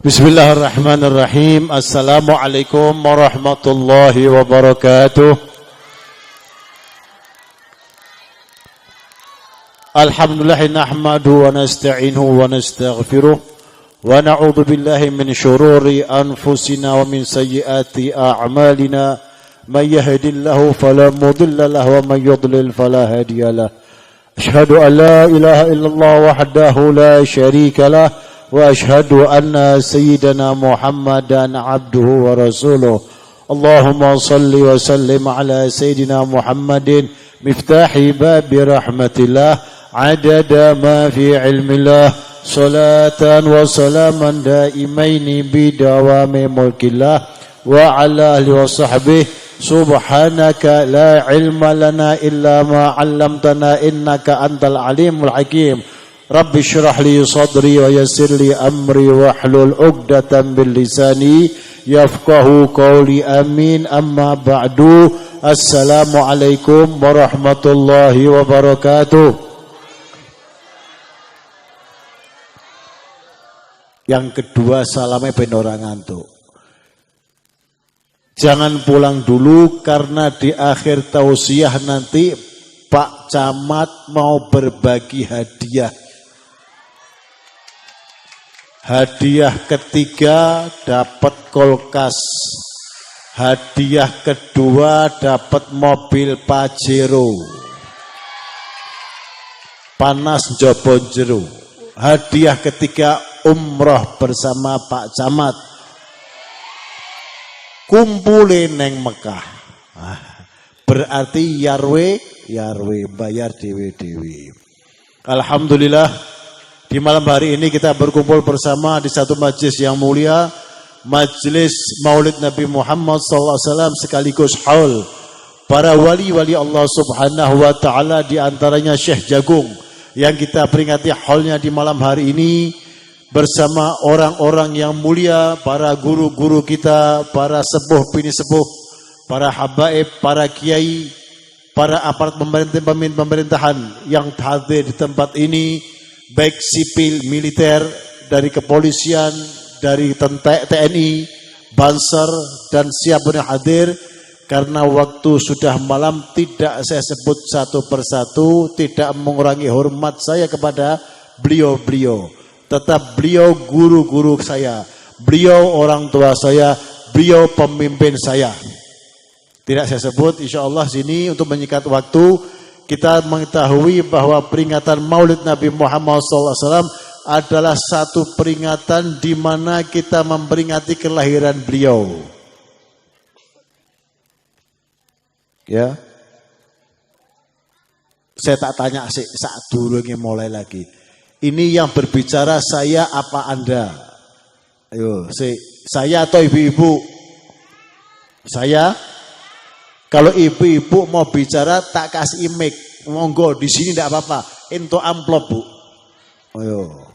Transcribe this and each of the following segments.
Bismillahirrahmanirrahim. Assalamualaikum warahmatullahi wabarakatuh. Alhamdulillah nahmadu wa nasta'inuhu wa nastaghfiruh wa na'udzu billahi min syururi anfusina wa min sayyiati a'malina. Man yahdihillahu fala mudilla lahu wa man yudlil fala hadiya lahu. Asyhadu an la ilaha illallah wahdahu la syarika lahu wa ashhadu anna sayyidana Muhammadan abduhu wa rasuluh. Allahumma salli wa sallim ala sayyidina Muhammadin miftahi babi rahmatillah adada ma fi ilmillah salatan wa salaman daimaini bidawami mulkillah wa ala alihi wa sahbihi subhanaka la ilma lana illa ma 'allamtana innaka antal alimul hakim. Rabbi syrah li sadri wa yassir li amri wa hlul 'uqdatam bil lisani yafqahu qawli amin. Amma ba'du. Assalamualaikum warahmatullahi wabarakatuh. Yang kedua, salamnya ben ora ngantuk. Jangan pulang dulu karena di akhir tausiah nanti Pak Camat mau berbagi hadiah. Hadiah ketiga dapat kulkas. Hadiah kedua dapat mobil Pajero. Panas njaba jero. Hadiah ketiga umroh bersama Pak Camat. Kumpulin neng Mekah. Berarti yarwe bayar dewe-dewe. Alhamdulillah. Di malam hari ini kita berkumpul bersama di satu majlis yang mulia, majlis Maulid Nabi Muhammad SAW sekaligus haul para wali-wali Allah Subhanahu wa taala, di antaranya Syekh Jagung yang kita peringati haulnya di malam hari ini bersama orang-orang yang mulia, para guru-guru kita, para sepuh bini sepuh, para habaib, para kiai, para aparat pemerintahan yang hadir di tempat ini, baik sipil, militer, dari kepolisian, dari TNI, Banser, dan siapapun yang hadir. Karena waktu sudah malam, tidak saya sebut satu persatu, tidak mengurangi hormat saya kepada beliau-beliau. Tetap beliau guru-guru saya, beliau orang tua saya, beliau pemimpin saya. Tidak saya sebut, insya Allah sini untuk menyikat waktu. Kita mengetahui bahwa peringatan Maulid Nabi Muhammad SAW adalah satu peringatan di mana kita memperingati kelahiran beliau. Ya, saya tak tanya sih saat dulu mulai lagi. Ini yang berbicara saya apa Anda? Ayo, saya atau ibu-ibu? Saya. Kalau ibu-ibu mau bicara tak kasih mic, monggo di sini tidak apa-apa. Into amplop bu. Ayo.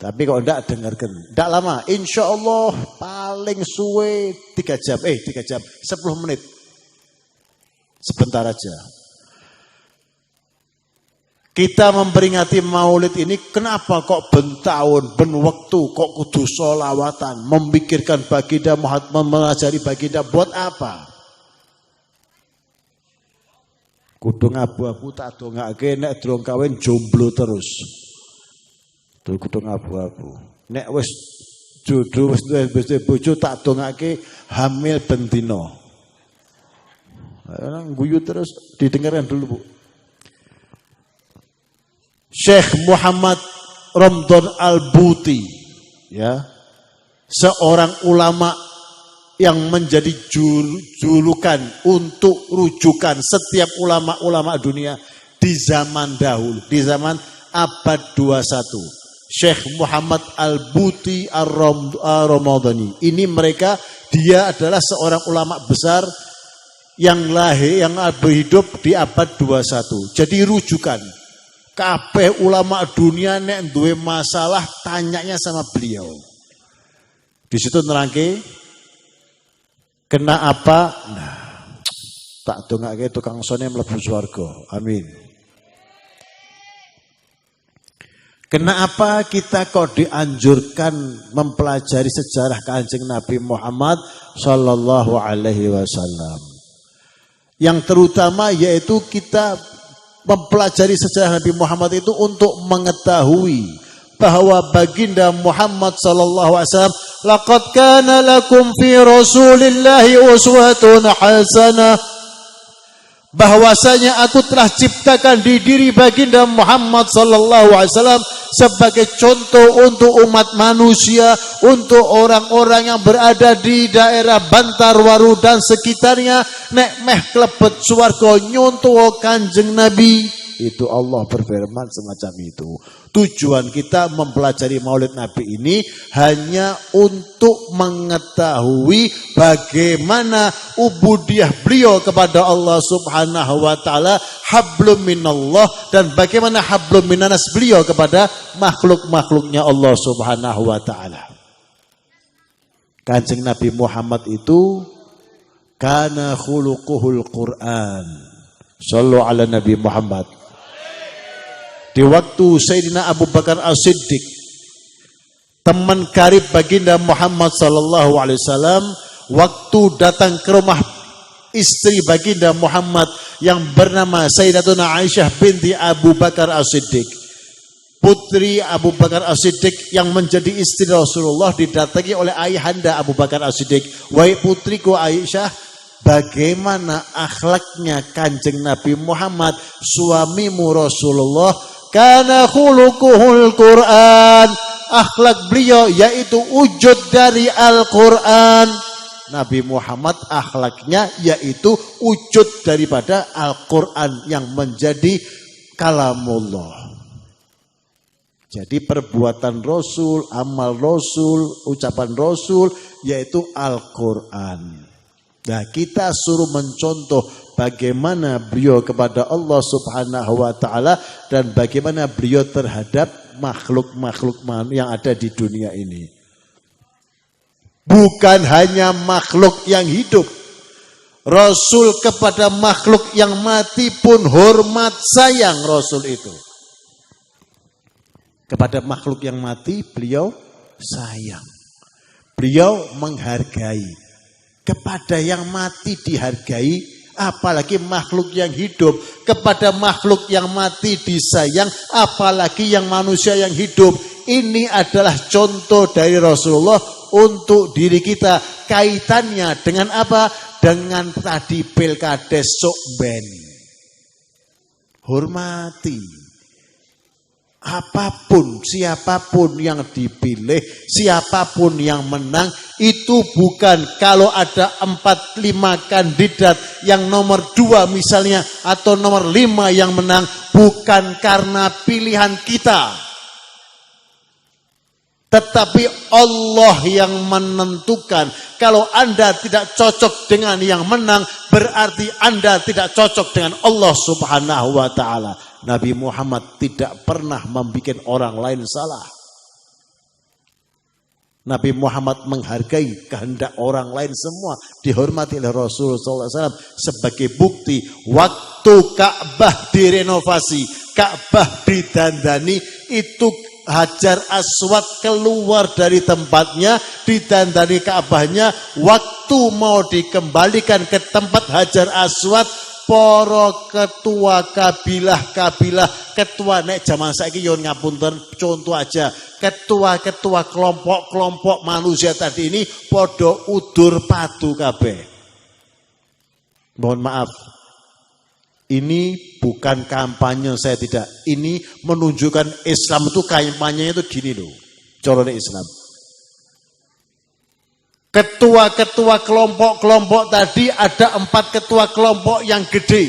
Tapi kalau tidak dengarkan, tidak lama. Insya Allah paling suwe 3 jam, 3 jam, 10 menit. Sebentar aja. Kita memperingati Maulid ini, kenapa kok bentahun, ben waktu, kok kudu sholawatan, memikirkan baginda Muhammad, mengajari baginda buat apa? Kudu abu-abu tak dongake, nek durung kawin jomblo terus. Kudu abu-abu. Nek wis jodoh wis bojo tak dongake hamil bentino. Guyu terus, didengarkan dulu Bu. Syekh Muhammad Ramdhan Al-Buti, ya, seorang ulama yang menjadi julukan untuk rujukan setiap ulama-ulama dunia di zaman dahulu, di zaman abad 21. Syekh Muhammad Al-Buti Ar-Ramadhani. Ini dia adalah seorang ulama besar yang berhidup di abad 21. Jadi rujukan. Kabeh ulama dunia nek duwe masalah tanyanya sama beliau. Di situ nerangke kena apa? Nah, tak dongake tukang sone mlebu swarga. Amin. Kenapa kita kok dianjurkan mempelajari sejarah Kanjeng Nabi Muhammad Sallallahu Alaihi Wasallam? Yang terutama yaitu kita mempelajari sejarah Nabi Muhammad itu untuk mengetahui bahwa baginda Muhammad Sallallahu Alaihi Wasallam, laqad kana lakum fi Rasulillahi uswatun hasanah, bahwasanya aku telah ciptakan di diri baginda Muhammad Sallallahu Alaihi Wasallam sebagai contoh untuk umat manusia, untuk orang-orang yang berada di daerah Bantarwaru dan sekitarnya, nek meh klebet swarga nyontoh Kanjeng Nabi. Itu Allah berfirman semacam itu. Tujuan kita mempelajari Maulid Nabi ini hanya untuk mengetahui bagaimana ubudiyah beliau kepada Allah Subhanahu wa taala, hablum minallah, dan bagaimana hablum minanas beliau kepada makhluk-makhluknya Allah Subhanahu wa taala. Kanjeng Nabi Muhammad itu kana khuluquhul Quran. Shallu ala Nabi Muhammad. Di waktu Sayyidina Abu Bakar As-Siddiq, teman karib baginda Muhammad Sallallahu Alaihi Wasallam, waktu datang ke rumah istri baginda Muhammad yang bernama Sayyidatuna Aisyah binti Abu Bakar As-Siddiq, putri Abu Bakar As-Siddiq yang menjadi istri Rasulullah, didatangi oleh ayahanda Abu Bakar As-Siddiq. Wahai putriku Aisyah, bagaimana akhlaknya Kanjeng Nabi Muhammad, suamimu Rasulullah? Kana khuluquhul Quran, akhlak beliau yaitu wujud dari Al-Quran. Nabi Muhammad akhlaknya yaitu wujud daripada Al-Quran yang menjadi kalamullah. Jadi perbuatan Rasul, amal Rasul, ucapan Rasul yaitu Al-Quran. Nah, kita suruh mencontoh bagaimana beliau kepada Allah Subhanahu wa taala dan bagaimana beliau terhadap makhluk-makhluk yang ada di dunia ini. Bukan hanya makhluk yang hidup. Rasul kepada makhluk yang mati pun hormat sayang Rasul itu. Kepada makhluk yang mati beliau sayang. Beliau menghargai. Kepada yang mati dihargai, apalagi makhluk yang hidup. Kepada makhluk yang mati disayang, apalagi yang manusia yang hidup. Ini adalah contoh dari Rasulullah untuk diri kita. Kaitannya dengan apa? Dengan tadi pilkades sokben. Hormati. Apapun, siapapun yang dipilih, siapapun yang menang, itu bukan kalau ada 4-5 kandidat yang nomor 2 misalnya, atau nomor 5 yang menang, bukan karena pilihan kita. Tetapi Allah yang menentukan. Kalau Anda tidak cocok dengan yang menang, berarti Anda tidak cocok dengan Allah Subhanahu wa taala. Nabi Muhammad tidak pernah membuat orang lain salah. Nabi Muhammad menghargai kehendak orang lain semua. Dihormati oleh Rasulullah SAW. Sebagai bukti, waktu Ka'bah direnovasi, Ka'bah didandani, itu Hajar Aswad keluar dari tempatnya, didandani Ka'bahnya. Waktu mau dikembalikan ke tempat Hajar Aswad, para ketua kabilah-kabilah, ketua nek zaman saiki yo ngapunten contoh aja, ketua-ketua kelompok-kelompok manusia tadi ini podo udur padu kabeh. Mohon maaf, ini bukan kampanye, saya tidak. Ini menunjukkan Islam itu kampanyenya itu gini loh, corone Islam. Ketua-ketua kelompok-kelompok tadi ada 4 ketua kelompok yang gede,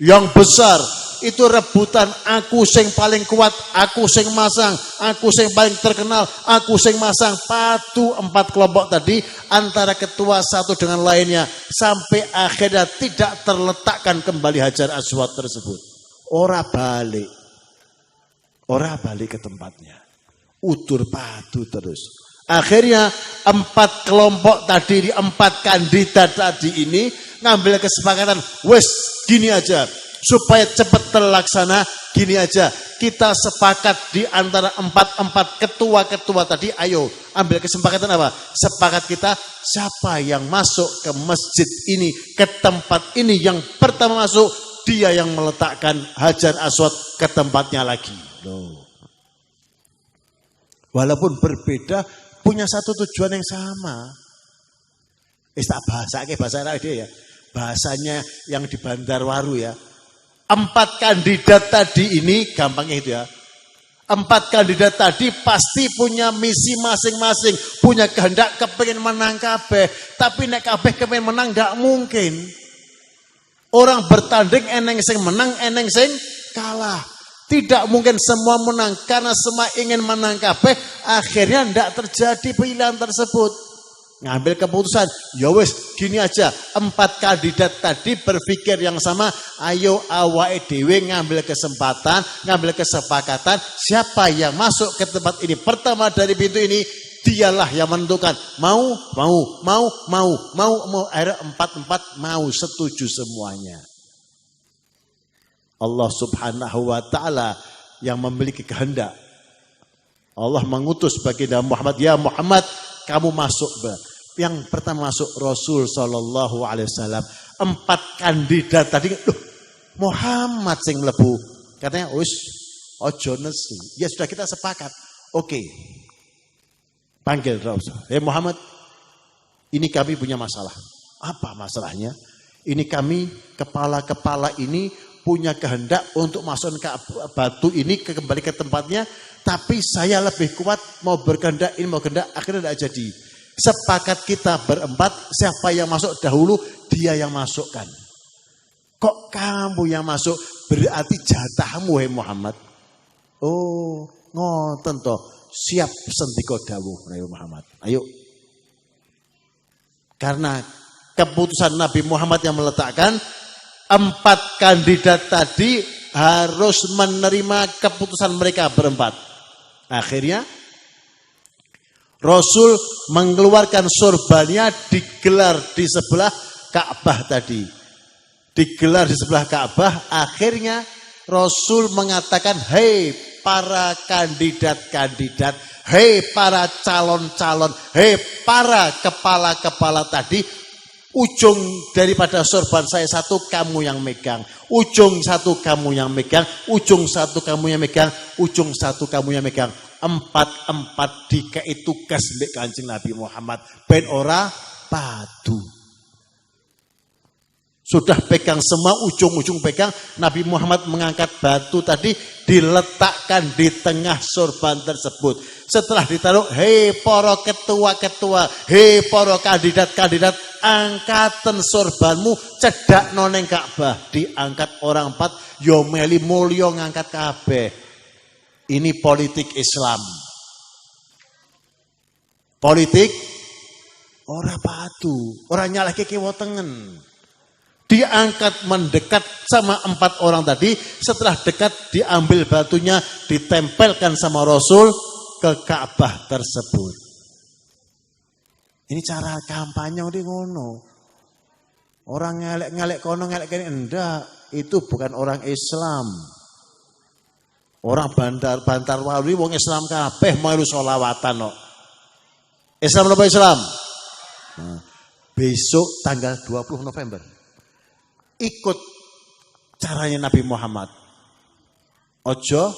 yang besar. Itu rebutan, aku sing paling kuat, aku sing masang, aku sing paling terkenal, aku sing masang. Padu 4 kelompok tadi antara ketua satu dengan lainnya. Sampai akhirnya tidak terletakkan kembali Hajar Aswad tersebut. Ora balik ke tempatnya. Udur padu terus. Akhirnya 4 kelompok tadi, 4 kandidat tadi ini ngambil kesepakatan, wes gini aja, supaya cepat terlaksana. Gini aja, kita sepakat di antara empat ketua-ketua tadi, ayo ambil kesepakatan apa? Sepakat kita, siapa yang masuk ke masjid ini, ke tempat ini, yang pertama masuk, dia yang meletakkan Hajar Aswad ke tempatnya lagi. Loh. Walaupun berbeda, punya satu tujuan yang sama. Tak bahasa Arab dia ya. Bahasanya yang di Bandarwaru ya. 4 kandidat tadi ini gampangnya itu ya. 4 kandidat tadi pasti punya misi masing-masing, punya kehendak kepengen menang kabeh. Tapi nek kabeh kepengen menang enggak mungkin. Orang bertanding eneng sing menang, eneng sing kalah. Tidak mungkin semua menang karena semua ingin menang kabeh, akhirnya enggak terjadi pilihan tersebut. Ngambil keputusan, ya wis gini aja, 4 kandidat tadi berpikir yang sama, ayo awake dhewe ngambil kesempatan, ngambil kesepakatan, siapa yang masuk ke tempat ini pertama dari pintu ini, dialah yang menentukan. Mau, akhirnya 4 mau setuju semuanya. Allah Subhanahu wa taala yang memiliki kehendak. Allah mengutus baginda Muhammad, ya Muhammad, kamu masuk. Yang pertama masuk Rasul sallallahu alaihi wasallam. 4 kandidat tadi, Muhammad sing mlebu. Katanya, "Wis ojo nesu." Ya sudah, kita sepakat. Oke. Panggil Rasul. Muhammad, ini kami punya masalah. Apa masalahnya? Ini kami kepala-kepala ini punya kehendak untuk masuk ke batu ini kembali ke tempatnya, tapi saya lebih kuat mau berkehendak ini mau kehendak, akhirnya tidak jadi. Sepakat kita berempat, siapa yang masuk dahulu dia yang masukkan. Kok kamu yang masuk? Berarti jatahmu Muhammad. Oh, ngoten toh. Siap sendika dawuh Muhammad. Ayo. Karena keputusan Nabi Muhammad yang meletakkan, 4 kandidat tadi harus menerima keputusan mereka berempat. Akhirnya Rasul mengeluarkan sorbannya, digelar di sebelah Ka'bah tadi. Digelar di sebelah Ka'bah, akhirnya Rasul mengatakan, hei para kandidat-kandidat, hei para calon-calon, hei para kepala-kepala tadi, ujung daripada sorban saya satu kamu yang megang, ujung satu kamu yang megang, ujung satu kamu yang megang, ujung satu kamu yang megang. 4 dikei tugas mbek Kanjeng Nabi Muhammad ben ora padu. Sudah pegang semua, ujung-ujung pegang, Nabi Muhammad mengangkat batu tadi, diletakkan di tengah sorban tersebut. Setelah ditaruh, hei para ketua-ketua, hei para kandidat-kandidat, angkatan sorbanmu cedak noneng Ka'bah. Diangkat orang 4, yo meli mulya ngangkat kabeh. Ini politik Islam. Politik ora padu, ora nyalahke kiwa tengen. Diangkat mendekat sama 4 orang tadi, setelah dekat diambil batunya, ditempelkan sama Rasul ke Ka'bah tersebut. Ini cara kampanye udah ngono. Orang ngelek-ngelek kono ngelek kene enggak, itu bukan orang Islam. Orang Bandarwaru wong Islam kabeh melu selawatan kok. Islam apa Islam? Nah, besok tanggal 20 November. Ikut caranya Nabi Muhammad. Ojo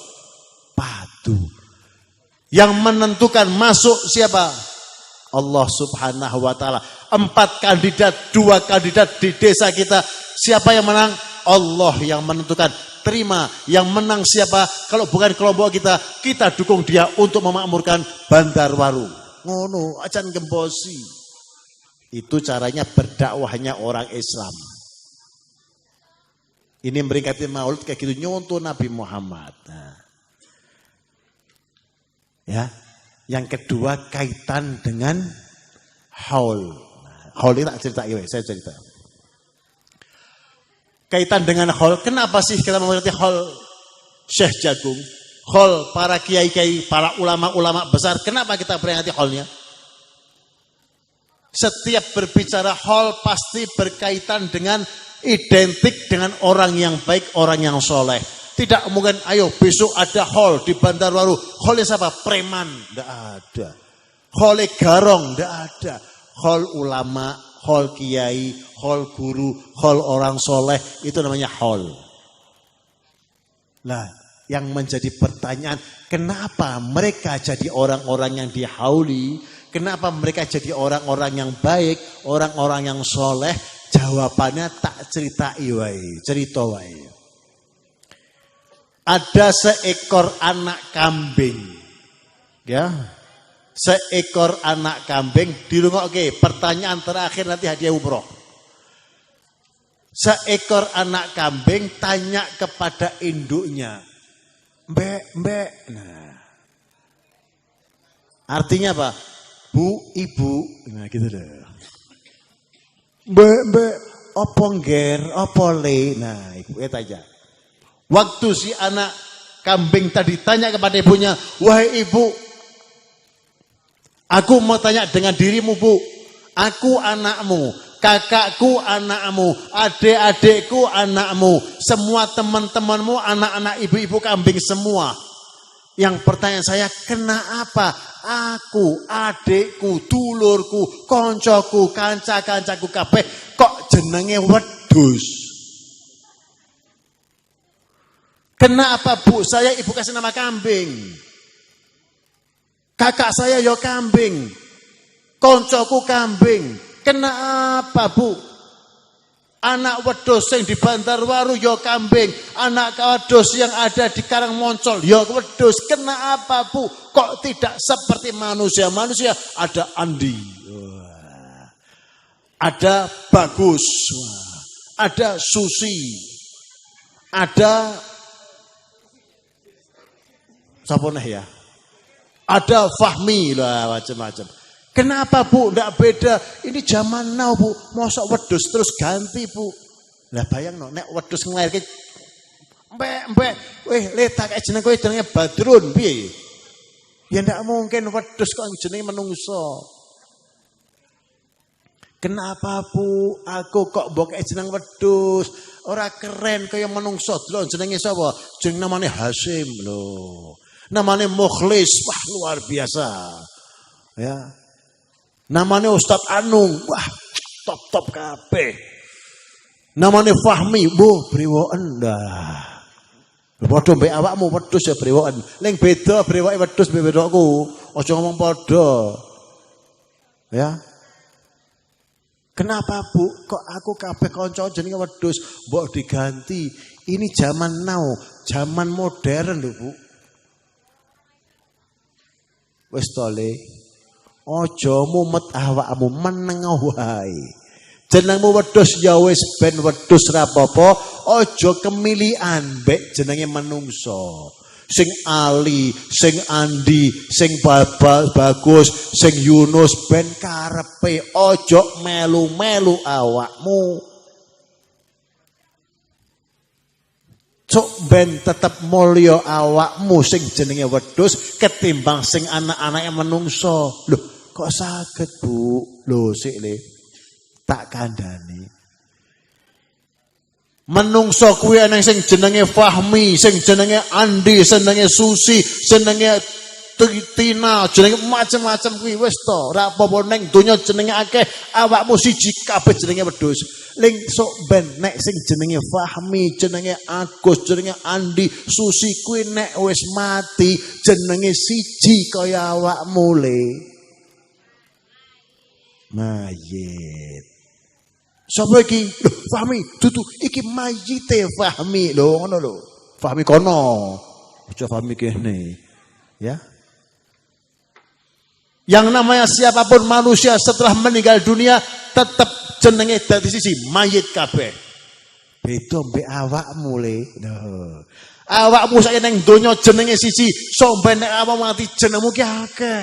padu. Yang menentukan masuk siapa? Allah Subhanahu wa taala. 4 kandidat, 2 kandidat di desa kita. Siapa yang menang? Allah yang menentukan. Terima, yang menang siapa? Kalau bukan kelompok kita, kita dukung dia untuk memakmurkan Bandarwaru. Ngono, acan gembosi. Itu caranya berdakwahnya orang Islam. Ini meringkati Maulid kayak gitu, nyontoh Nabi Muhammad. Nah. Ya, yang kedua kaitan dengan haul. Nah, haul ini tak cerita, saya cerita. Kaitan dengan haul, kenapa sih kita mengerti haul Syekh Jagung? Haul para kiai-kiai, para ulama-ulama besar, kenapa kita peringati haulnya? Setiap berbicara hol pasti berkaitan dengan identik dengan orang yang baik, orang yang soleh. Tidak mungkin, ayo besok ada hol di Bantarbaru. Holnya siapa? Preman. Tidak ada. Holnya garong. Tidak ada. Hol ulama, hol kiai, hol guru, hol orang soleh. Itu namanya hol. Nah, yang menjadi pertanyaan, kenapa mereka jadi orang-orang yang dihauli? Kenapa mereka jadi orang-orang yang baik, orang-orang yang soleh? Jawabannya tak ceritai wae, cerita wae. Ada seekor anak kambing, ya, seekor anak kambing. Dirungokke, pertanyaan terakhir nanti hadiah umroh. Seekor anak kambing tanya kepada induknya, mbek. Nah, artinya apa? Bu, ibu, nah gitu deh. Mbak, apa ngger, apa le? Nah, ibu aja. Waktu si anak kambing tadi tanya kepada ibunya, wahai ibu, aku mau tanya dengan dirimu bu, aku anakmu, kakakku anakmu, adik-adikku anakmu, semua teman-temanmu anak-anak ibu-ibu kambing semua. Yang pertanyaan saya, kenapa aku, adikku, dulurku, koncoku, kanca-kancaku kabeh kok jenenge wedhus? Kenapa bu, saya ibu kasih nama kambing? Kakak saya ya kambing, koncoku kambing. Kenapa bu? Anak wedhus yang di Bantarbaru ya kambing, anak wedhus yang ada di Karangmoncol ya wedhus. Kenapa bu? Kok tidak seperti manusia? Manusia ada Andi, ada Bagus, ada Susi, ada siapa ya? Ada Fahmi lah, macam-macam. Kenapa bu? Tidak beda. Ini zaman now bu. Mosok wedhus terus ganti bu. Lah bayang no, nek wedhus ngelairke mbek. Letak jeneng kowe jenenge Badrun piye? Ya ndak mungkin wedhus kok jenenge menungso. Kenapa bu? Aku kok mbok jeneng wedhus? Ora keren kaya menungso. Lho jenenge sapa? Jeneng namane Hasim lho. Namane Mukhlis. Wah luar biasa. Ya. Namanya Ustadz Anung, wah top kabeh. Namanya Fahmi, bu brewoken dah. Padha mbek awakmu wedhus ya brewoken. Ling beda brewoke wedhus mbek bedokku. Aja ngomong padha. Ya. Kenapa bu? Kok aku kabeh kanca jenenge wedhus, mbok diganti. Ini zaman now, zaman modern lho bu. Wis to le. Ojo mumet awakmu meneng wae. Jenengmu wedhus ya wis ben wedhus ra apa-apa, aja kemilian mbek jenenge menungso. Sing Ali, sing Andi, sing Bagus, sing Yunus ben karepe, aja melu-melu awakmu. Cuk ben tetep mulya awakmu sing jenenge wedhus ketimbang sing anak-anake menungso. Loh, kok saged, Bu? Loh, sik le. Tak kandhani. Menungso kuwi ana sing jenenge Fahmi, sing jenenge Andi, jenenge Susi, jenenge Tina, jenenge macam-macam kuwi wis to. Ora apa-apa ning donya jenenge akeh, awakmu siji kabeh jenenge wedhus. Ling sok ben nek sing jenenge Fahmi, jenenge Agus, jenenge Andi, Susi kuwi nek wis mati jenenge siji kaya awakmu le. Mayit. Sapa iki? Loh, Fahmi, dudu iki mayite Fahmi lho, ngono lho. Fahmi kono. Aja Fahmi kene. Ya. Yang namanya siapapun manusia setelah meninggal dunia tetap jenenge dadi sisi mayit kabeh. Beda mbek awakmu le. Lho. Awakmu saiki ning donya jenenge siji, sok ben nek awakmu mati jenengmu ki akeh.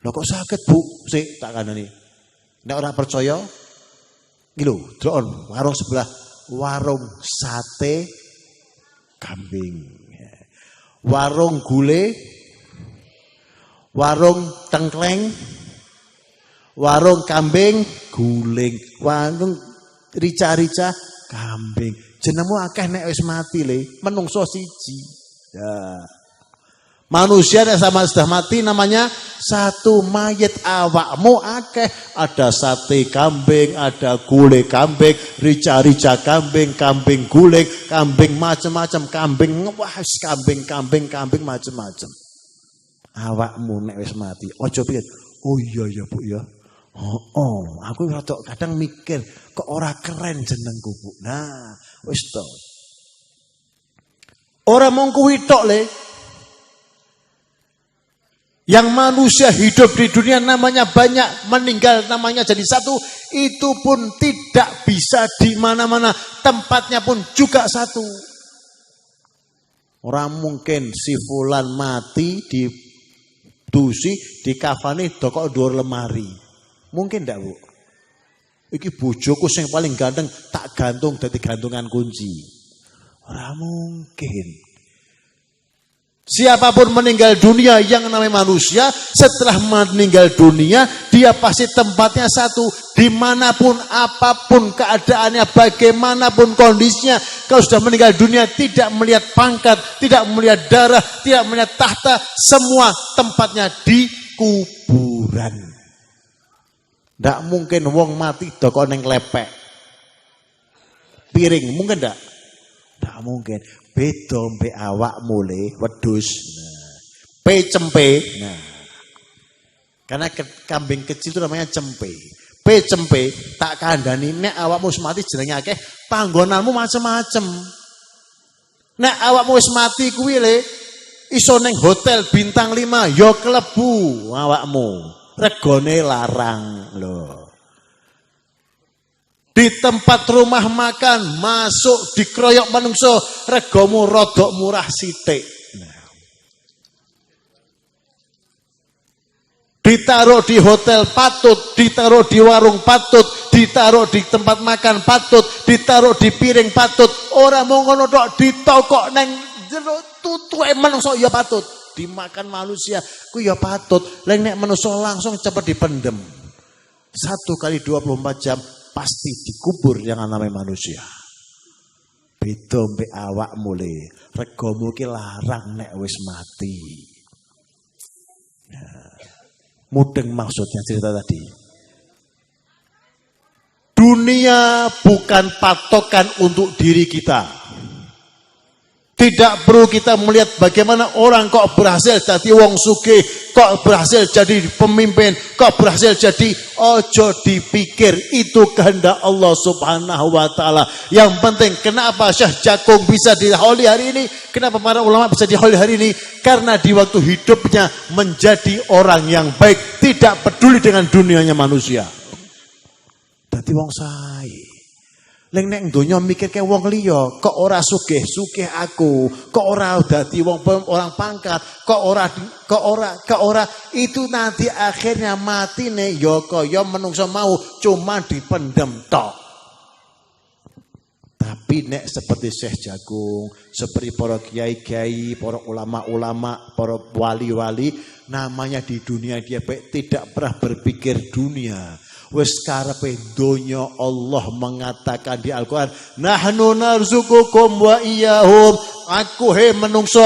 Lho kok saged, Bu? Sik tak kandhani. Nek ora percaya, iki lho, delokon warung sebelah, warung sate kambing. Warung gule, warung tengkleng, Warung kambing guling, warung rica-rica kambing. Jenengmu akeh nek wis mati le, menungso siji. Ya. Manusia yang sama sudah mati namanya satu mayat. Awakmu akeh, ada sate kambing, ada gulai kambing, rica-rica kambing, kambing guling, kambing macam-macam, kambing wah kambing macam-macam. Awakmu nek wis mati, ojo piye. Oh iya ya Bu ya. Oh, aku rada kadang mikir kok ora keren jenengku Bu. Nah, wis to. Ora mung kuwi tok le. Yang manusia hidup di dunia namanya banyak, meninggal namanya jadi satu, itu pun tidak bisa di mana-mana, tempatnya pun juga satu. Orang mungkin si fulan mati di dusi, di kafani dokok dhuwur lemari. Mungkin ndak, Bu? Iki bojoku sing paling ganteng tak gantung dadi gantungan kunci. Ora mungkin. Siapapun meninggal dunia yang namanya manusia, setelah meninggal dunia, dia pasti tempatnya satu. Dimanapun, apapun keadaannya, bagaimanapun kondisinya, kalau sudah meninggal dunia, tidak melihat pangkat, tidak melihat darah, tidak melihat tahta, semua tempatnya di kuburan. Tidak mungkin wong mati doko neng lepek piring, mungkin tidak? Tidak mungkin. Beda mbek awakmu le wedhus. Nah, cempe. Nah. Karena kambing kecil itu namanya cempe. Cempe tak kandhani nek awakmu wis mati jenenge akeh, panggonanmu macem-macem. Nek awakmu wis mati kuwi le iso ning hotel bintang 5 ya klebu awakmu. Regane larang lho. Di tempat rumah makan masuk dikeroyok manungso regamu rodok murah sithik. Ditaruh di hotel patut, ditaruh di warung patut, ditaruh di tempat makan patut, ditaruh di piring patut. Ora mau ngono tok ditokok neng jero tutuke manungso ya patut. Dimakan manusia ku ya patut. Lek nek manungso langsung cepet dipendem. 1 kali 24 jam pasti dikubur yang namanya manusia. Beda mbek awakmu le, regamu ki larang nek wis mati. Ya. Mudeng maksudnya cerita tadi. Dunia bukan patokan untuk diri kita. Tidak perlu kita melihat bagaimana orang kok berhasil jadi wong sugih, kok berhasil jadi pemimpin, kok berhasil jadi, ojo dipikir itu kehendak Allah Subhanahu wa taala. Yang penting kenapa Syekh Jakung bisa dihauli hari ini? Kenapa para ulama bisa dihauli hari ini? Karena di waktu hidupnya menjadi orang yang baik, tidak peduli dengan dunianya manusia. Dadi wong sae. Leng nek donya mikir ke wong liya, kok ora sugih aku, kok ora dadi wong orang pangkat, kok ora itu nanti akhirnya matine ya kaya menungso mau cuma dipendem tok. Tapi nek seperti Syekh Jakung, seperti para kiai-kiai, para ulama-ulama, para wali-wali, namanya di dunia dia baik, tidak pernah berpikir dunia. Wes karepe donya Allah mengatakan di Al-Qur'an, nahnu narzuqukum wa iyyahum. Aku menungso,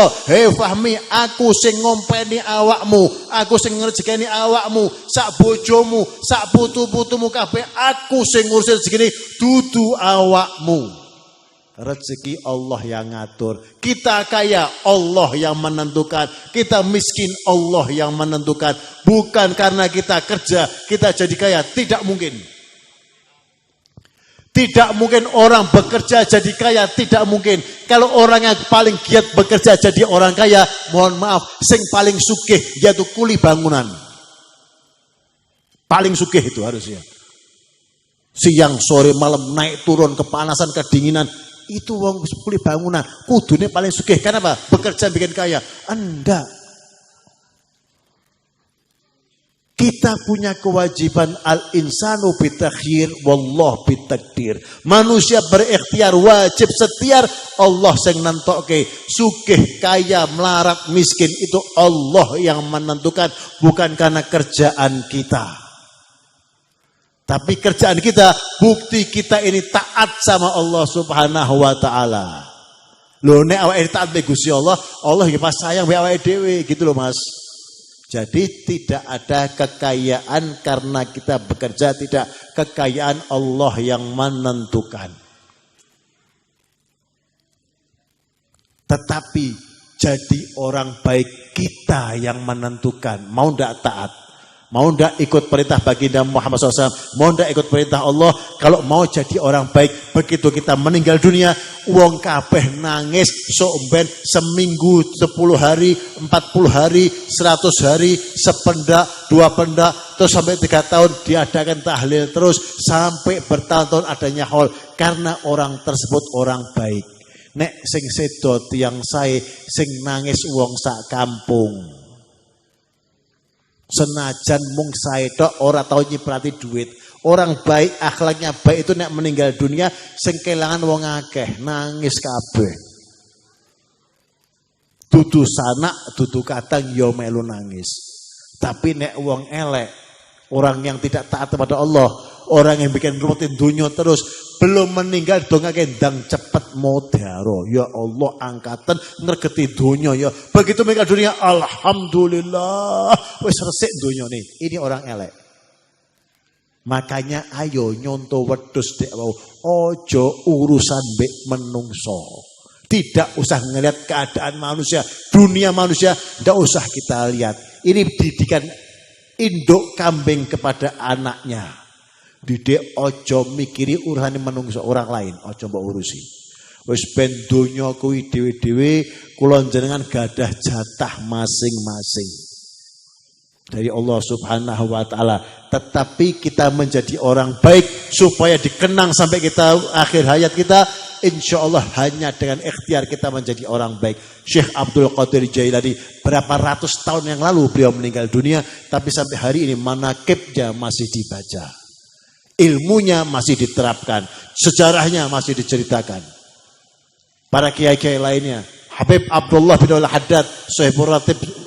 Fahmi, aku sing ngompeni awakmu, aku sing ngrejekeni awakmu, sak bojomu, sak putu-putumu kabeh, aku sing ngurusi rezekine, dudu awakmu. Rezeki Allah yang ngatur. Kita kaya, Allah yang menentukan. Kita miskin, Allah yang menentukan. Bukan karena kita kerja, kita jadi kaya. Tidak mungkin. Tidak mungkin orang bekerja jadi kaya. Tidak mungkin. Kalau orang yang paling giat bekerja jadi orang kaya, mohon maaf, sing paling sugih yaitu kuli bangunan. Paling sugih itu harusnya. Siang, sore, malam, naik turun, kepanasan, kedinginan. Itu wong kuli bangunan, kudune paling sugih. Kenapa? Bekerja bikin kaya. Anda. Kita punya kewajiban al-insanu bitakhir, wallah bitakdir. Manusia berikhtiar, wajib setiar. Allah yang nentokke. Sugih, kaya, melarat, miskin itu Allah yang menentukan, bukan karena kerjaan kita. Tapi kerjaan kita, bukti kita ini taat sama Allah Subhanahu wa taala. Lho nek awake taat be Gusti Allah, Allah ya pas sayang be awake dhewe gitu loh Mas. Jadi tidak ada kekayaan karena kita bekerja, tidak, kekayaan Allah yang menentukan. Tetapi jadi orang baik kita yang menentukan. Mau ndak taat, mau ndak ikut perintah baginda Muhammad SAW, mau ndak ikut perintah Allah. Kalau mau jadi orang baik, begitu kita meninggal dunia, wong kabeh nangis sok ben seminggu, 10 hari, 40 hari, 100 hari, sependak, 2 pendak, terus sampai 3 tahun diadakan tahlil terus sampai bertahun-tahun adanya haul karena orang tersebut orang baik. Nek sing sedo tiyang sae sing nangis wong sak kampung. Senajan mung sae tok ora tau nyiprati duit. Orang baik, akhlaknya baik itu nek meninggal dunia sing kelangan wong akeh, nangis kabeh. Dudu sanak, dudu kadang ya melu nangis. Tapi nek wong elek, orang yang tidak taat kepada Allah, orang yang bikin rutin dunia terus, belum meninggal dongake ndang cepet modaro. Ya Allah angkatan ngregeti dunia ya. Begitu meninggal dunia, alhamdulillah wis resik dunyane. Ini orang elek. Makanya ayo nyonto wedhus dek wau, ojo urusan mbek menungso. Tidak usah ngelihat keadaan manusia, dunia manusia, tidak usah kita lihat. Ini didikan induk kambing kepada anaknya. Didik ojo mikiri urusan menungso orang lain, ojo mbok urusi. Wis ben donya kuwi dhewe-dhewe, kula jenengan gadah jatah masing-masing dari Allah Subhanahu wa taala. Tetapi kita menjadi orang baik supaya dikenang sampai kita akhir hayat kita, insyaallah hanya dengan ikhtiar kita menjadi orang baik. Syekh Abdul Qadir Jailani berapa ratus tahun yang lalu beliau meninggal dunia, tapi sampai hari ini manaqibnya masih dibaca. Ilmunya masih diterapkan, sejarahnya masih diceritakan. Para kiai-kiai lainnya, Habib Abdullah bin Al-Haddad, Sahibul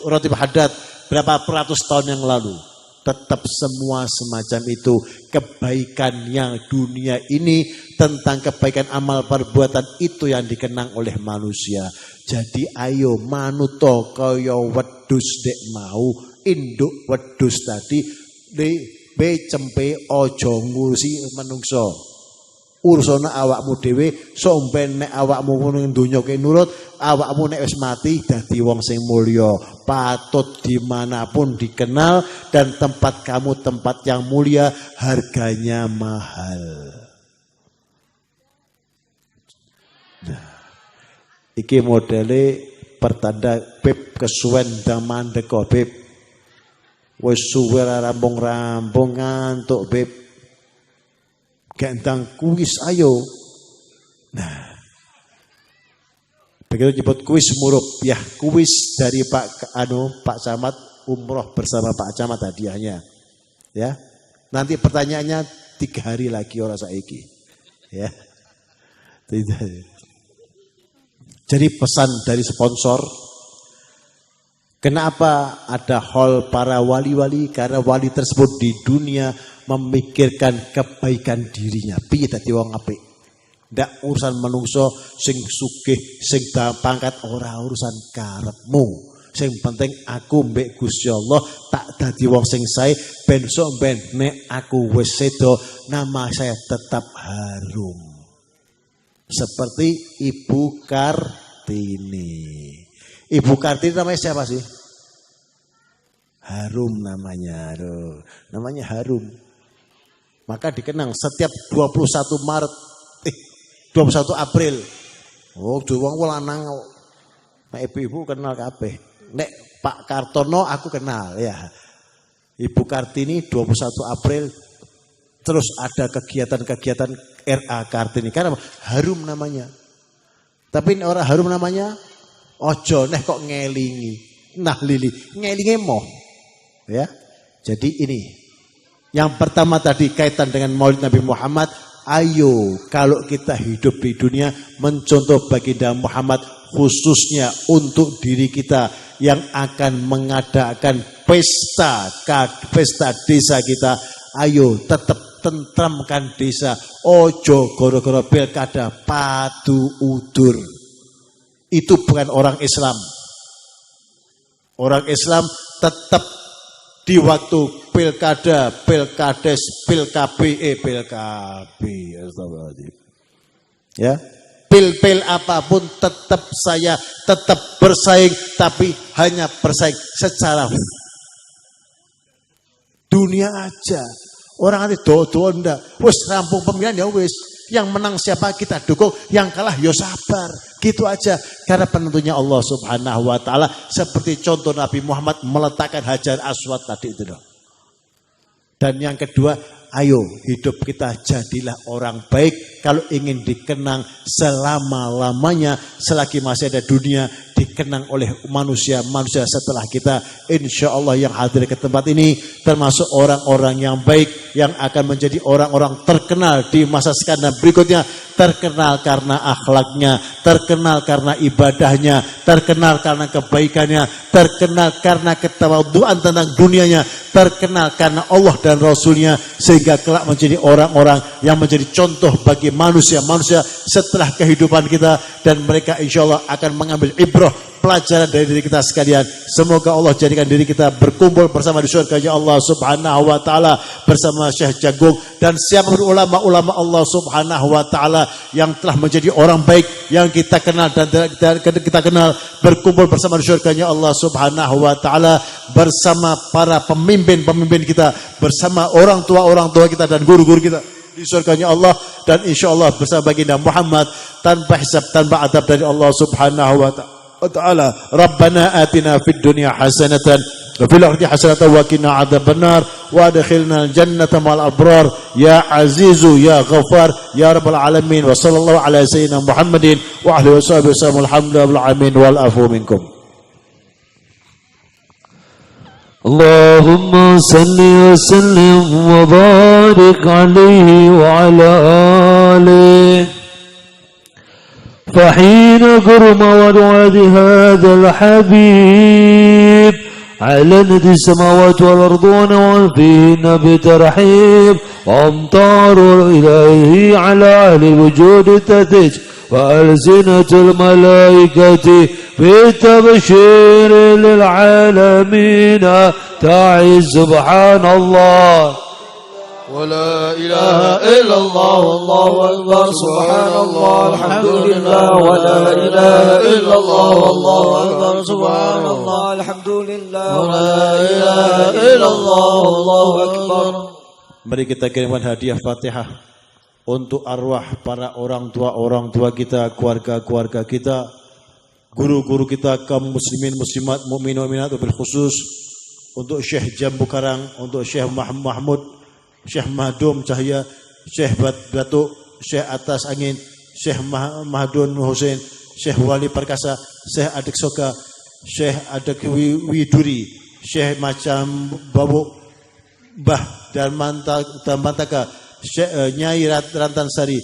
Ratib Haddad, berapa ratus tahun yang lalu, tetap semua semacam itu. Kebaikan yang dunia ini, tentang kebaikan amal perbuatan itu yang dikenang oleh manusia. Jadi ayo manuto kaya wedhus dek mau, induk wedhus tadi be cempe ojo ngurusi menungso. Urusanna awakmu dhewe, sok ben nek awakmu ning donya ke nurut, awakmu nek wis mati dadi wong sing mulya, patut dimanapun dikenal, dan tempat kamu tempat yang mulia, harganya mahal. Nah, iki modele pertanda Beb kesuwen ndang mandek kok Beb. Wis suwe rampung-rampung ngantuk Beb. Gendang kuis ayo. Nah, begitu nyebut kuis murup, ya kuis dari Pak Camat, umroh bersama Pak Camat hadiahnya. Ya, nanti pertanyaannya 3 hari lagi orang saiki. Ya, jadi pesan dari sponsor. Kenapa ada hall para wali-wali? Karena wali tersebut di dunia memikirkan kebaikan dirinya. Piye dadi wong apik. Ndak urusan menungso sing sugih, sing pangkat, ora urusan karepmu. Sing penting aku mbek Gusti Allah tak dadi wong sing sae ben sok ben nek aku wis sedo nama saya tetap harum. Seperti Ibu Kartini. Ibu Kartini namanya siapa sih? Harum namanya. Aduh, namanya Harum. Maka dikenang setiap 21 Maret, 21 April. Oh, wong lanang. Nek ibu-ibu kenal kabeh. Nek Pak Kartono aku kenal ya. Ibu Kartini 21 April. Terus ada kegiatan-kegiatan RA Kartini. Karena Harum namanya. Tapi orang Harum namanya, ojo neh kok ngelingi. Nah lili, ngelingi moh. Ya. Jadi ini. Yang pertama tadi kaitan dengan Maulid Nabi Muhammad. Ayo kalau kita hidup di dunia mencontoh baginda Muhammad, khususnya untuk diri kita yang akan mengadakan pesta desa kita. ayo tetap tentramkan desa. Ojo gara-gara pilkada padu udur. Itu bukan orang Islam. Orang Islam tetap di waktu pilkada, pilkades, pilkb, ya, pil apapun tetap saya tetap bersaing, tapi hanya bersaing secara dunia aja. Orang nanti do-do ndak, wis rampung pemilihan ya wis, yang menang siapa kita dukung, yang kalah ya sabar. Gitu aja, karena penentunya Allah Subhanahu wa taala, seperti contoh Nabi Muhammad meletakkan Hajar Aswad tadi itu loh. Dan yang kedua, ayo hidup kita jadilah orang baik. Kalau ingin dikenang selama-lamanya, selagi masih ada dunia, dikenang oleh manusia-manusia setelah kita. Insya Allah yang hadir ke tempat ini termasuk orang-orang yang baik, yang akan menjadi orang-orang terkenal di masa sekarang dan berikutnya. Terkenal karena akhlaknya, terkenal karena ibadahnya, terkenal karena kebaikannya, terkenal karena ketawaduan tentang dunianya, terkenal karena Allah dan Rasulnya, sehingga kelak menjadi orang-orang yang menjadi contoh bagi manusia-manusia setelah kehidupan kita, dan mereka insya Allah akan mengambil ibrah, pelajaran dari diri kita sekalian. Semoga Allah jadikan diri kita berkumpul bersama di surganya Allah Subhanahu wa taala bersama Syekh Jagung dan siapapun ulama-ulama Allah Subhanahu wa taala yang telah menjadi orang baik yang kita kenal dan kita kenal, berkumpul bersama di surganya Allah Subhanahu wa taala bersama para pemimpin-pemimpin kita, bersama orang tua kita dan guru-guru kita di surganya Allah, dan insya Allah bersama baginda Muhammad tanpa hisab tanpa adab dari Allah Subhanahu wa ta'ala. Rabbana atina fid dunya hasanatan wa fil akhirati hasanatan wa qina adzabannar wa adkhilna al-jannata ma'al abrar ya azizu ya ghafar ya rabbal alamin. Wa sallallahu ala sayyidina Muhammadin wa alihi wasallam. Alhamdulillahi alamin wal afu minkum. Allahumma salli wa sallim wa barik alaihi wa ala alihi. فحين قرم ورعد هذا الحبيب على ند السماوات والأرضون وفيهن بترحيب وأمطار إليه على أهل الوجود تتج وألسنة الملائكة بالتبشير للعالمين تعي سبحان الله ولا إله إلا الله والله أكبر سبحان الله الحمد لله ولا إله إلا الله والله أكبر سبحان الله الحمد لله ولا إله إلا الله والله أكبر. Mari kita kirimkan hadiah Fatihah untuk arwah para orang tua kita, keluarga kita, guru-guru kita, kaum muslimin muslimat, mukmin mukminat, bil khusus untuk Syekh Jambu Karang, untuk Syekh Mahmud, Syekh Mahdum Cahaya, Syekh Batuk, Syekh Atas Angin, Syekh Mahdun Hussein, Syekh Wali Perkasa, Syekh Adik Soka, Syekh Adik Widuri, Syekh Macam Babuk Bah dan Mantaka, Syekh Nyai Rantan Sari,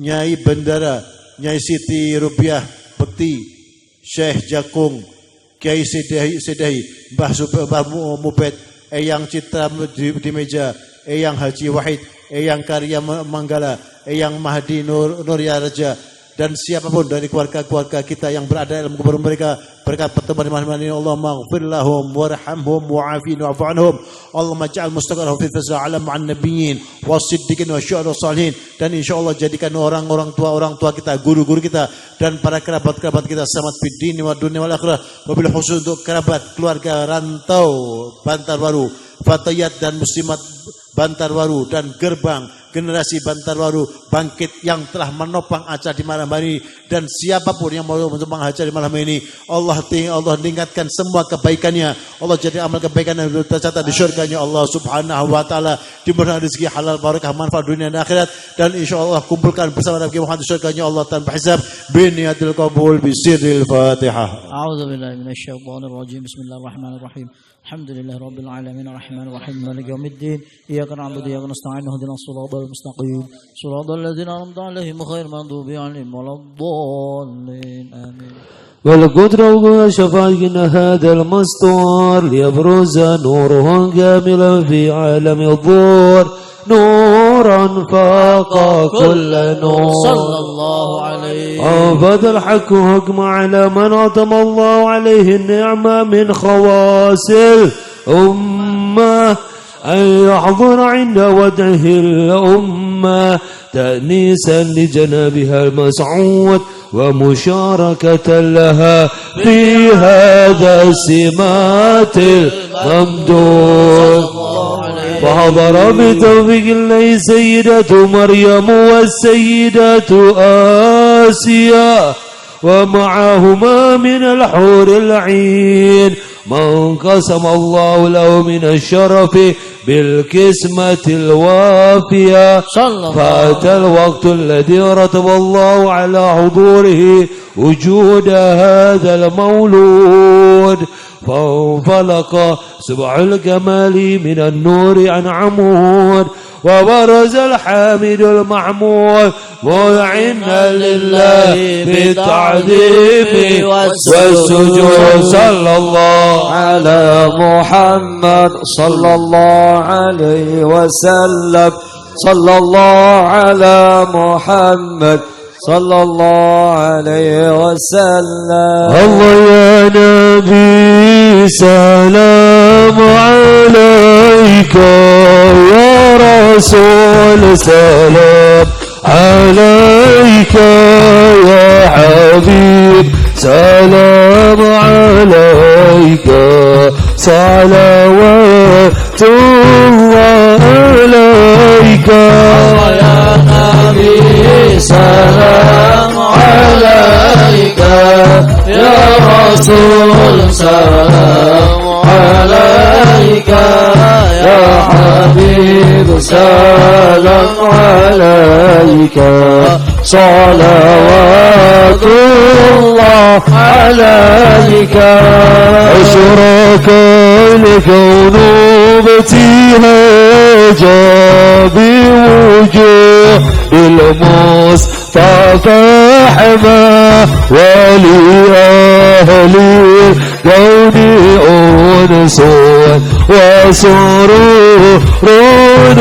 Nyai Bendara, Nyai Siti Rupiah Bekti, Syekh Jakung, Kiai Sedahi, Mbah Mupet, Eyang Citra di meja, Eyang Haji Wahid, Eyang Karya Manggala, Eyang Mahdi Nurya Raja, dan siapapun dari keluarga-keluarga kita yang berada dalam kubur mereka, berkat pertemuan ini Allah maghfir lahum warhamhum wa'afin wa'fu anhum. Allahumma ja'al mustaqarrahum fi fasal alam ma'an nabiyyin wasiddiqin wasyuhada salihin. Dan insyaallah jadikan orang tua kita, guru-guru kita dan para kerabat-kerabat kita selamat fid dini wa dunya wal akhirah. Wabil khusus untuk kerabat keluarga rantau Bantarbaru, fatayat dan muslimat Bantarbaru dan gerbang generasi Bantarbaru bangkit yang telah menopang acara di malam hari, dan siapapun yang mau menopang acara di malam ini, Allah tingkatkan semua kebaikannya. Allah jadi amal kebaikan yang tercatat di syurganya Allah Subhanahu wa taala, diberikan rezeki halal barakah manfaat dunia dan akhirat, dan insyaallah kumpulkan bersama Nabi Muhammad di syurganya Allah tanpa hisab biniyatil qabul bisirril Fatihah. A'udzubillahi minasyaitonir rajim. Bismillahirrahmanirrahim. Alhamdulillahirabbil alamin arrahmanirrahim maliki yaumiddin. Iyyaka na'budu wa iyyaka nasta'in ihdinas siratal المستقيم صراط الذين أنعمت عليهم غير المغضوب عليهم ولا الضالين آمين. والقدرة وشفاعنا هذا المستور ليبرز نوره كاملا في عالم الظهور نورا فاق كل نور صلى الله عليه. أنفذ الحق حكم على من أتم الله عليه النعمة من خواص الأمة أن يحضر عند ودعه الأمة تأنيسا لجنابها المسعود ومشاركة لها في هذا السمات الممدود. فحضر بتوفيق الله سيدة مريم والسيدة آسيا ومعهما من الحور العين من قسم الله له من الشرف بالكسمة الوافية. فأتى الوقت الذي رتب الله على حضوره وجود هذا المولود فانفلق سبع الكمال من النور عن عمود وبرز الحامد المحمود مذعنا لله بالتعظيم والسجود. صلى الله على محمد صلى الله عليه وسلم صلى الله على محمد صلى الله عليه وسلم. الله يا نبي سلام عليك يا رسول سلام عليك يا حبيب سلام عليك صلوات الله عليك يا نبي سلام عليك يا رسول سلام عليك يا حبيب سلام عليك صلوات الله عليك. أشرك الكون بابتهاجا بوجوه المصطفى حما ولأهل الكون أنس وسرور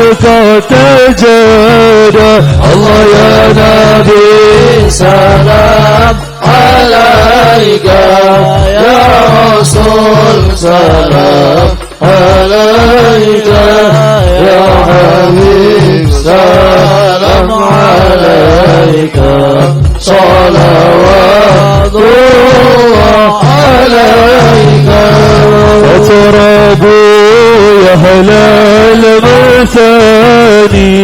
قد تجدى. الله يا نبي سلام عليك يا رسول سلام عليك يا حبيب سلام عليك صلوات الله عليك. فتربوا يا أهل المثاني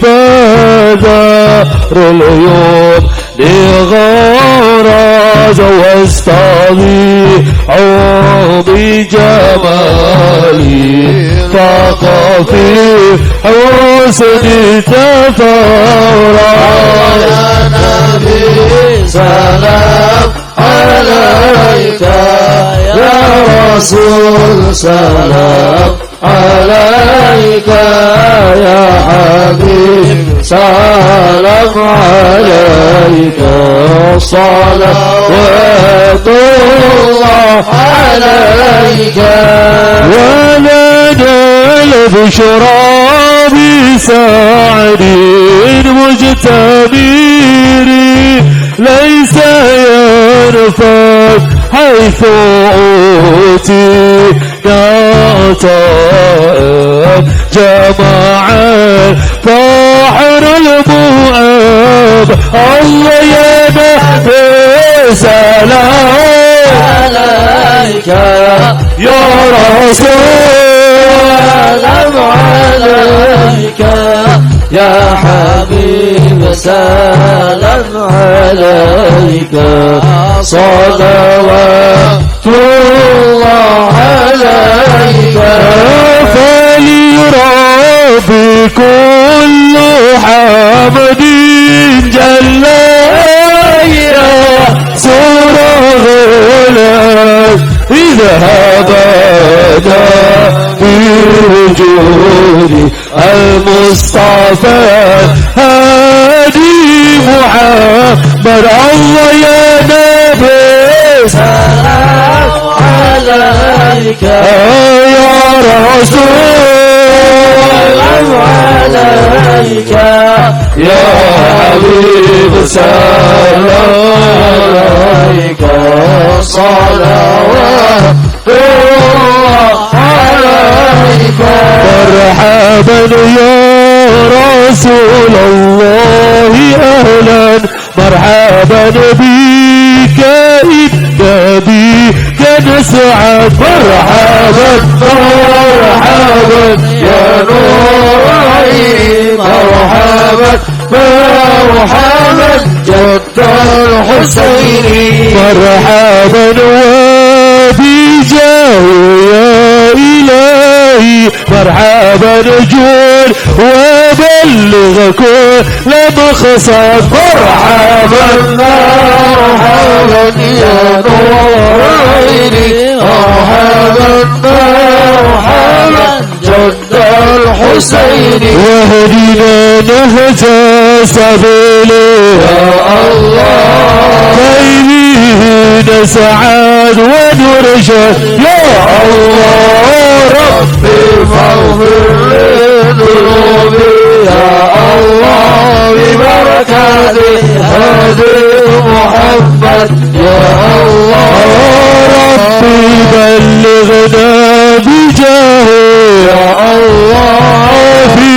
فذار اليوم لغرز واستضيعوا بجمالي فاق في حسن تفارع. يا نبي سلام عليك يا رسول سلام عليك يا حبيب سلام عليك صلوات الله عليك. ولنا البشرى بسعد مجتبر ليس ينفذ حيث أوتي نعطاء جمع طاحر المؤاب. الله يا نبي سلام عليك يا رسول سلام عليك يا حبيب سلام عليك صلوات الله عليك. فلرب كل حمد جل سره إذا هبنا في وجود المصطفى هادي محمد الله يا نبي سلام عليك يا رسول عليك يا حبيب سلام عليك صلوات الله عليك مرحبا يا رسول الله أهلا مرحبا بك إنا بك نسعد مرحبا مرحبا يا نور العين مرحبا مرحبا جد الحسين مرحبا وبجاه يا إلهي مرحبا جود وبلغ كل مقصد مرحبا مرحبا يا نور عيني مرحبا مرحبا جد الحسين واهدنا نهج سبيله يا الله كي به نسعد ونرشد يا الله ربي فاغفر لذنوبي يا الله ببركات هدي محمد يا الله ربي بلغنا بجاهه يا الله في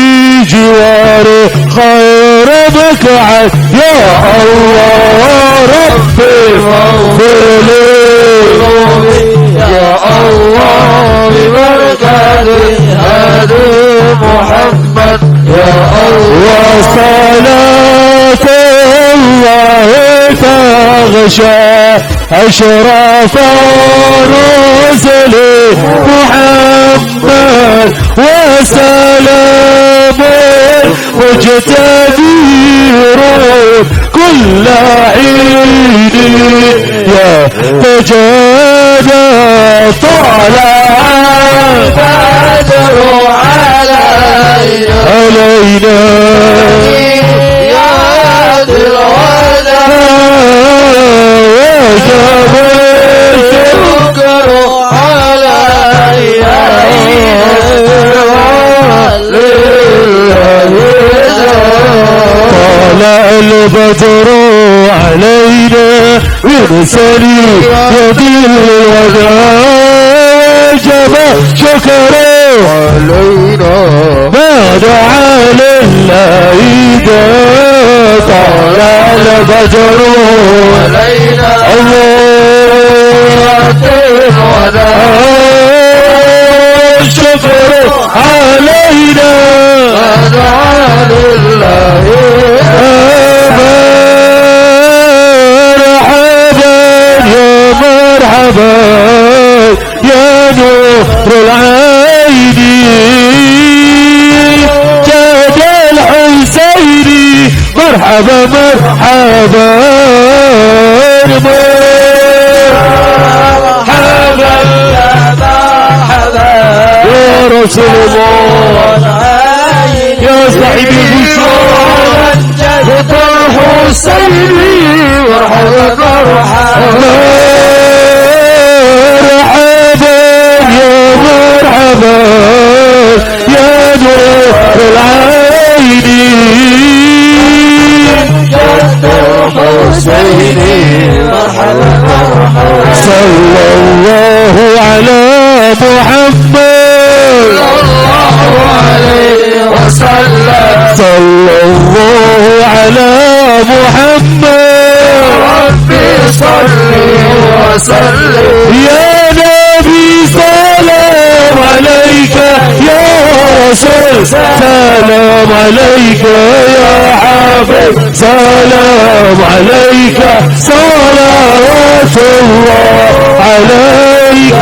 جواره خير مقعد يا الله ربي فاغفر لي يا الله ببركات هدي محمد يا الله وصلاة الله تغشى أشرف رسله محمد وسلام مجتبير كل عيد يا تجادى طلع البدر علينا يا ذي الوداع وجب الشكر علينا طلع البدر علينا يرسلي يدي الوداع وجب شكره علينا ما دعا لله إذا طلع البدر علينا الله شكره علينا ما دعا لله مرحبا يا نور العين جاد الحسين مرحبا مرحبا مرحبا يا رسول الله يا صاحب البشرى جاد الحسين مرحبا مرحبا يا نور العين جد الحسين مرحبا مرحبا صلى الله على محمد صلى الله عليه وسلم صلى الله على محمد ربي صل وسلم يا نبي سلام عليك يا رسول سلام عليك يا حبيب سلام عليك صلوات الله عليك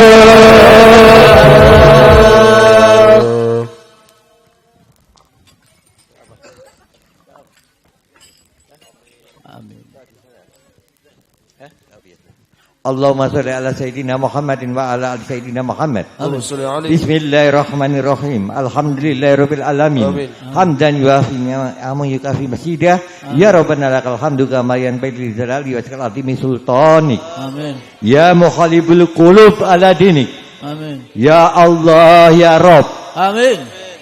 Allahumma sholli ala sayyidina Muhammadin wa ala ali sayyidina Muhammad. Allahumma sholli alaihi. Bismillahirrahmanirrahim. Alhamdulillahirabbil alamin. Hamdan yuafi ni'amahu yukafi masidah. Ya Rabbana lakal hamdu kama yanbaghi li jalali wajhikal azimi sultanik. Amin. Ya mukhalibul qulub ala dinik. Amin. Ya Allah ya Rabb. Amin.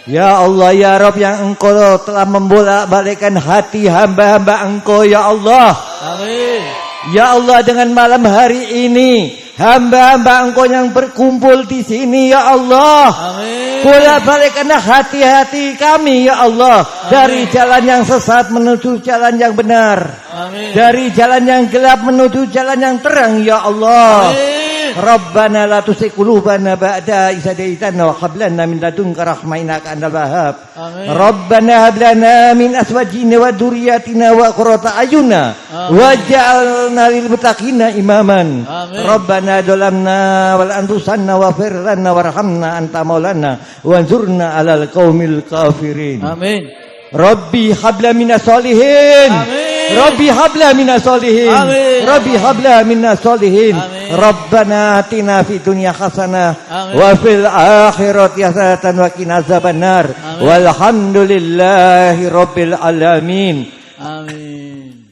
Ya Allah ya Rabb yang Engkau telah membolak-balikkan hati hamba-hamba Engkau ya Allah. Amin. Ya Allah, dengan malam hari ini hamba-hamba Engkau yang berkumpul di sini ya Allah. Amin. Bolak-balikkanlah hati-hati kami ya Allah. Amin. Dari jalan yang sesat menuju jalan yang benar. Amin. Dari jalan yang gelap menuju jalan yang terang ya Allah. Amin. Rabbana la tuzigh qulubana ba'da idh hadaytana wa hab lana min ladunka rahmah innaka antal wahhab. Amin. Rabbana hab lana min azwajina wa dhurriyyatina wa qurrata a'yuna waj'alna lil muttaqina imaman. Amin. Rabbana dhalamna wal anfusana waghfir lana warhamna anta maulana wanzurna 'alal qaumil kafirin. Amin. Rabbi habla minas solihin. Amin. Rabbi habla minas solihin. Amin. Rabbi habla minas solihin. Amin. Rabbana atina fid dunya hasanah Amin. wa fil akhirati hasanatan wa qina azabannar. Amin. Walhamdulillahi rabbil alamin. Amin.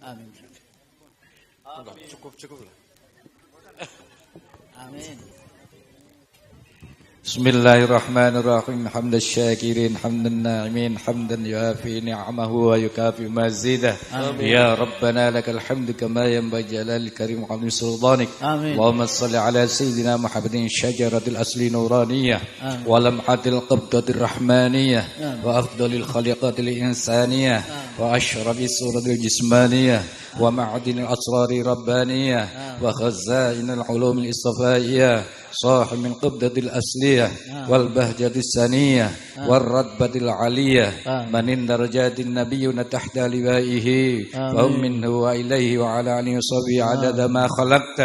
Amin. Cukup. Amin. Bismillahirrahmanirrahim. Hamdan syakirin, hamdan na'imin, hamdan yuafi ni'amahu wa yukafi mazidah. Ya Rabbana lakal hamdu kama yanbaghi jalal karim wa azim sultanik. Amin. Allahumma salli ala sayyidina Muhammadin syajaratil asli nuraniyah wa lamhatil qabdatir rahmaniyah wa afdalil khaliqatil insaniyah wa ashrafis suratil jismaniyah wa ma'adinil asrari rabbaniyah wa khazainil ulumil istifaiyah صاحب من قبضة الأصلية والبهجة الثانية والرتبة العالية من درجات النبيون تحت لوائه وهم منه وإليه وعلى آله وصحبه عدد ما خلقت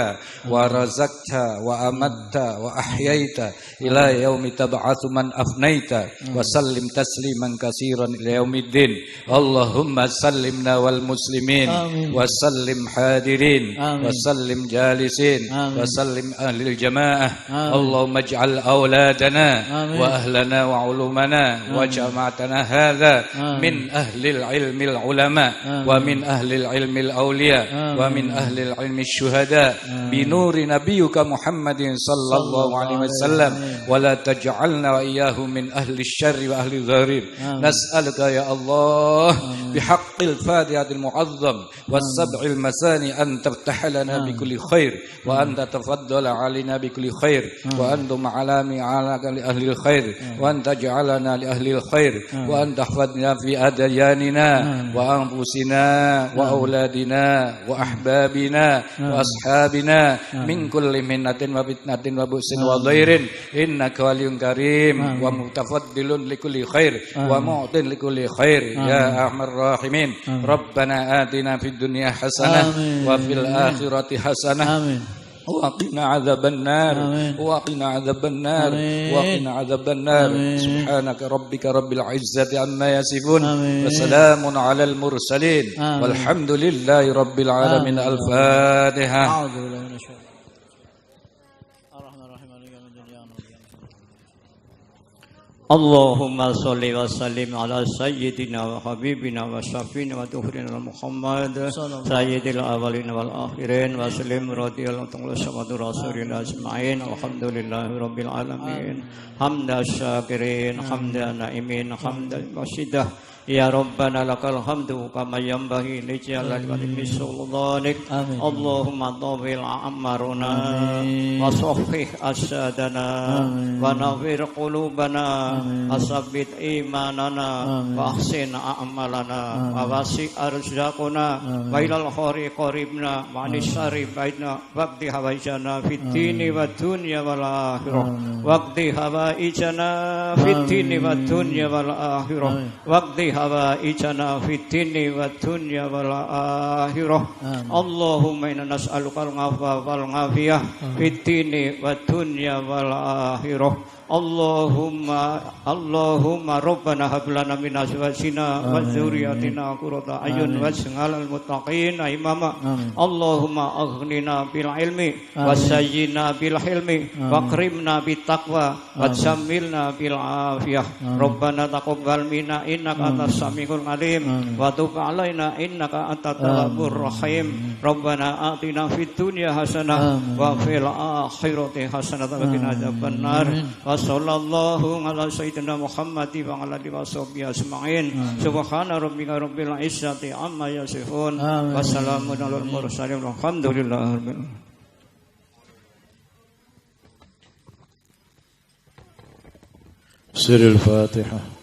ورزقت وأمت وأحييت إلى يوم تبعث من أفنيت وسلم تسليما كثيرا إلى يوم الدين اللهم سلمنا والمسلمين وسلم حاضرين وسلم جالسين وسلم أهل الجماعة اللهم اجعل أولادنا وأهلنا وعلومنا وجماعتنا هذا من أهل العلم العلماء ومن أهل العلم الأولياء ومن أهل العلم الشهداء بنور نبيك محمد صلى الله عليه وسلم ولا تجعلنا وإياه من أهل الشر وأهل الضرر نسألك يا الله بحق الفاتحة المعظم والسبع المثاني أن تفتح لنا بكل خير وأن تتفضل علينا بكل خير وأنتم علامي على لأهل الخير وأن تجعلنا لأهل الخير وأن تحفظنا في أدياننا وأنفسنا وأولادنا وأحبابنا وأصحابنا من كل منة وفتنة وبؤس وضير إنك ولي كريم ومتفضل لكل خير ومعط لكل خير يا أرحم الراحمين ربنا آتنا في الدنيا حسنة وفي الآخرة حسنة وقنا عذاب النار وقنا عذاب النار وقنا عذاب النار سبحانك ربك رب العزة عما يصفون وسلام على المرسلين والحمد لله رب العالمين الفاتحة Allahumma salli wa sallim ala sayyidina wa habibina wa syafina wa tuhurina Muhammad sayyidil awalin wal akhirin wa sallim radiyallahu ta'ala samadu rasulina ajma'in alhamdulillahi rabbil alamin hamda syakirin hamda na'imin hamda masyidah ya Rabbana lakal hamdu kama yanbaghi li jalali wajhika sultanik Allahumma tawil a'maruna wa sahhih asadana wa nawwir qulubana asabit imanana wa ahsin a'malana wa wasi' arzaquna wa ilal khari qaribna wa anisari baitna waqti hawaijana fid dini wa dunya wal akhirah waqti hawaijana fid dini wa dunya wal akhirah waqti hawaijana fid dini wa dunya wal akhirah Allahumma inna nas'aluka al-'afwa wal 'afiyah fid dini wa dunya wal akhirah Allahumma rabbana hab lana min azwajina wa dzurriyyatina qurrata a'yun waj'alna muttaqina imama. Allahumma aghnina bil ilmi wasayyina bil hilmi wakrimna bit taqwa wajammilna bil afiyah. Rabbana taqabbal minna innaka antas samiul alim wa tub alaina innaka antat tawwabur rahim. Rabbana atina fid dunya hasanah wa fil akhirati hasanah wa qina adzabannar. Wa sallallahu ala sayyidina Muhammad wa ala alihi washabihi ajmain. Subhana rabbika rabbil izzati amma yasifun. Wassalamun alal mursalin walhamdulillahi rabbil alamin. Sirul Fatihah.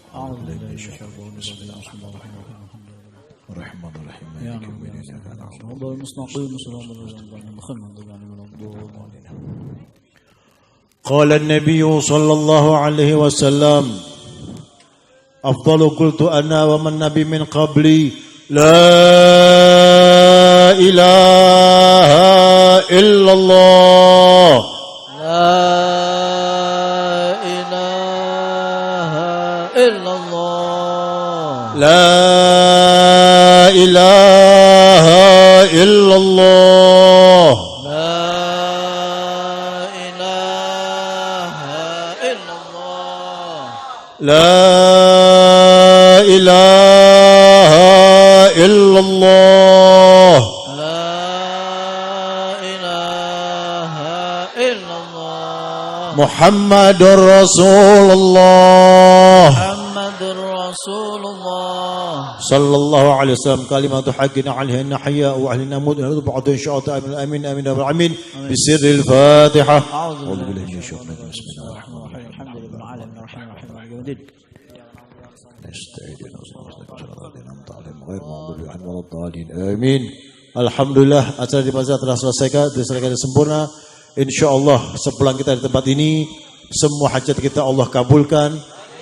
قال النبي صلى الله عليه وسلم أفضل قلت أنا ومن نبي من قبلي لا إله إلا الله لا إله إلا الله لا إله إلا الله لا إله إلا الله لا إله إلا الله لا إله إلا الله محمد رسول الله محمد رسول الله صلى الله عليه وسلم كلمة حقنا عليها النحيا وأهلنا نموت ونرد بعض إن شاء الله آمين آمين يا رب العالمين بسر الفاتحة أعوذ بالله من الشيطان الرجيم بسم الله الرحمن الرحيم الحمد لله رب العالمين الرحمن الرحيم مالك يوم الدين غير مغضوب عليهم ولا الضالين آمين. Alhamdulillah acara di pasar telah diselesaikan sempurna. Insyaallah sepulang kita di tempat ini semua hajat kita Allah kabulkan.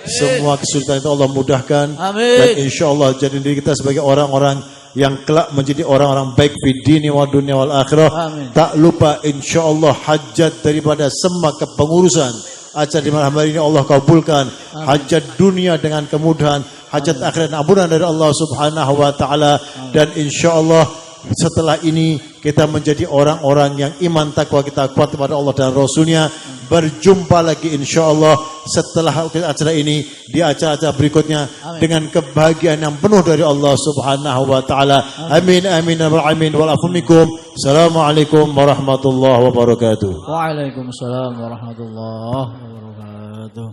Semua kesulitan itu Allah mudahkan. Amin. Dan insyaallah jadi diri kita sebagai orang-orang yang kelak menjadi orang-orang baik di dini wal dunia wal akhirah. Amin. Tak lupa insyaallah hajat daripada semua kepengurusan acara di malam hari ini Allah kabulkan. Hajat dunia dengan kemudahan, hajat akhirat ampunan dari Allah Subhanahu wa taala. Dan insyaallah setelah ini kita menjadi orang-orang yang iman takwa kita kuat kepada Allah dan Rasulnya. Berjumpa lagi insyaallah setelah acara ini di acara-acara berikutnya. Amin. Dengan kebahagiaan yang penuh dari Allah Subhanahu wa taala. Amin amin ya rabbal alamin wal afu minkum. Assalamualaikum warahmatullahi wabarakatuh. Waalaikumsalam warahmatullahi wabarakatuh.